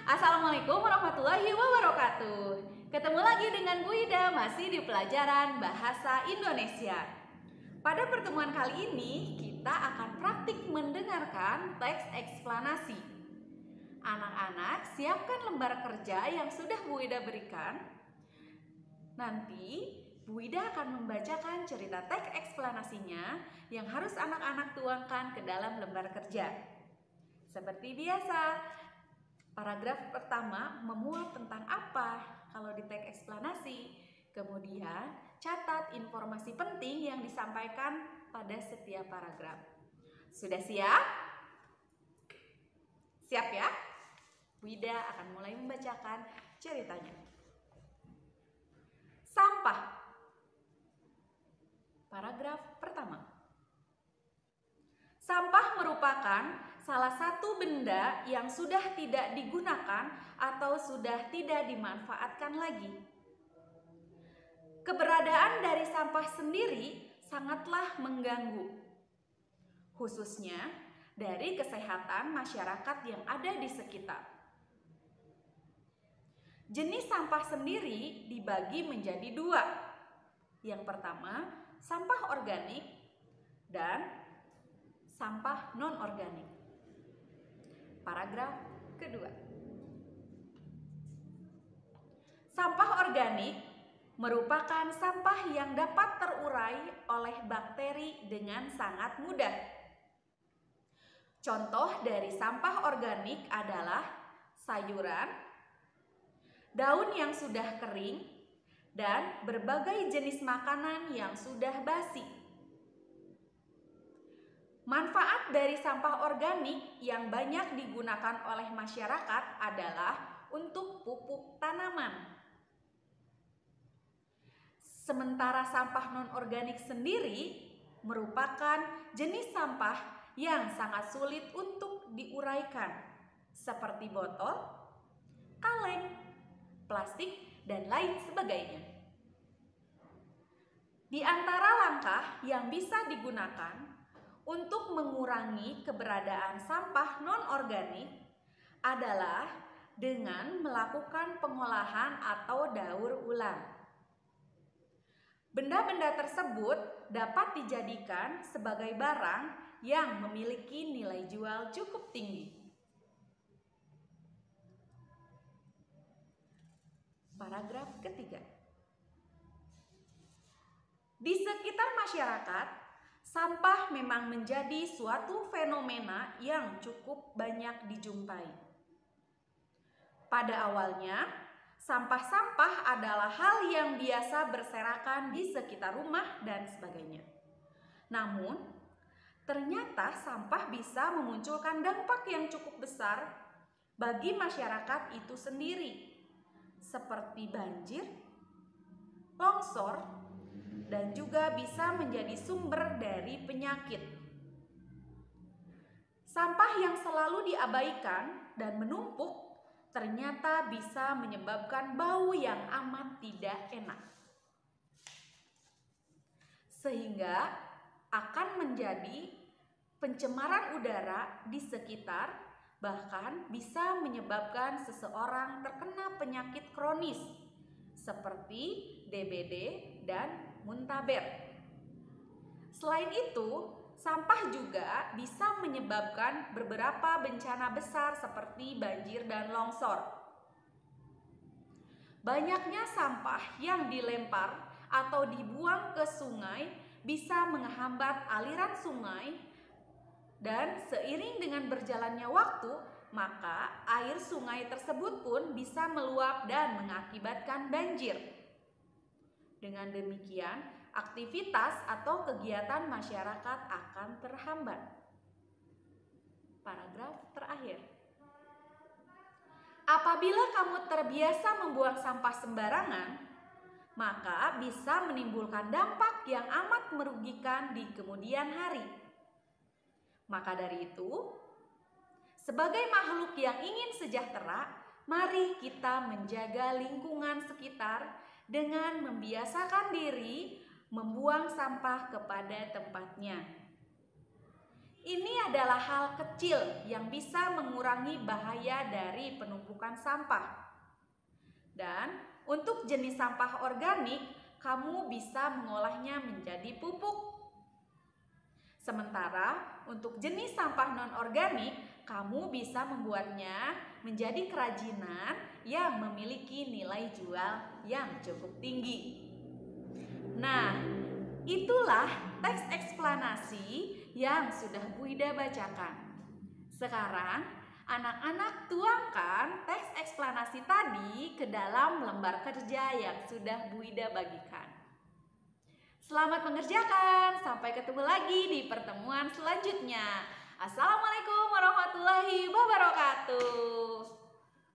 Assalamualaikum warahmatullahi wabarakatuh. Ketemu lagi dengan Bu Ida masih di pelajaran Bahasa Indonesia. Pada pertemuan kali ini kita akan praktik mendengarkan teks eksplanasi. Anak-anak siapkan lembar kerja yang sudah Bu Ida berikan. Nanti Bu Ida akan membacakan cerita teks eksplanasinya yang harus anak-anak tuangkan ke dalam lembar kerja. Seperti biasa, paragraf pertama memuat tentang apa kalau di teks eksplanasi. Kemudian catat informasi penting yang disampaikan pada setiap paragraf. Sudah siap? Siap ya? Bu Ida akan mulai membacakan ceritanya. Sampah. Paragraf pertama. Sampah merupakan salah satu benda yang sudah tidak digunakan atau sudah tidak dimanfaatkan lagi. Keberadaan dari sampah sendiri sangatlah mengganggu, khususnya dari kesehatan masyarakat yang ada di sekitar. Jenis sampah sendiri dibagi menjadi dua. Yang pertama, sampah organik dan sampah non-organik. Paragraf kedua. Sampah organik merupakan sampah yang dapat terurai oleh bakteri dengan sangat mudah. Contoh dari sampah organik adalah sayuran, daun yang sudah kering, dan berbagai jenis makanan yang sudah basi. Manfaat dari sampah organik yang banyak digunakan oleh masyarakat adalah untuk pupuk tanaman. Sementara sampah non-organik sendiri merupakan jenis sampah yang sangat sulit untuk diuraikan, seperti botol, kaleng, plastik, dan lain sebagainya. Di antara langkah yang bisa digunakan untuk mengurangi keberadaan sampah non-organik adalah dengan melakukan pengolahan atau daur ulang. Benda-benda tersebut dapat dijadikan sebagai barang yang memiliki nilai jual cukup tinggi. Paragraf ketiga. Di sekitar masyarakat, sampah memang menjadi suatu fenomena yang cukup banyak dijumpai. Pada awalnya, sampah-sampah adalah hal yang biasa berserakan di sekitar rumah dan sebagainya. Namun, ternyata sampah bisa memunculkan dampak yang cukup besar bagi masyarakat itu sendiri, seperti banjir, longsor, dan juga bisa menjadi sumber dari penyakit. Sampah yang selalu diabaikan dan menumpuk ternyata bisa menyebabkan bau yang amat tidak enak, sehingga akan menjadi pencemaran udara di sekitar, bahkan bisa menyebabkan seseorang terkena penyakit kronis seperti DBD dan muntaber. Selain itu, sampah juga bisa menyebabkan beberapa bencana besar seperti banjir dan longsor. Banyaknya sampah yang dilempar atau dibuang ke sungai bisa menghambat aliran sungai, dan seiring dengan berjalannya waktu, maka air sungai tersebut pun bisa meluap dan mengakibatkan banjir. Dengan demikian, aktivitas atau kegiatan masyarakat akan terhambat. Paragraf terakhir. Apabila kamu terbiasa membuang sampah sembarangan, maka bisa menimbulkan dampak yang amat merugikan di kemudian hari. Maka dari itu, sebagai makhluk yang ingin sejahtera, mari kita menjaga lingkungan sekitar dengan membiasakan diri membuang sampah kepada tempatnya. Ini adalah hal kecil yang bisa mengurangi bahaya dari penumpukan sampah. Dan untuk jenis sampah organik, kamu bisa mengolahnya menjadi pupuk. Sementara untuk jenis sampah non-organik, kamu bisa membuatnya menjadi kerajinan yang memiliki nilai jual yang cukup tinggi. Nah, itulah teks eksplanasi yang sudah Bu Ida bacakan. Sekarang, anak-anak tuangkan teks eksplanasi tadi ke dalam lembar kerja yang sudah Bu Ida bagikan. Selamat mengerjakan, sampai ketemu lagi di pertemuan selanjutnya. Assalamualaikum warahmatullahi wabarakatuh.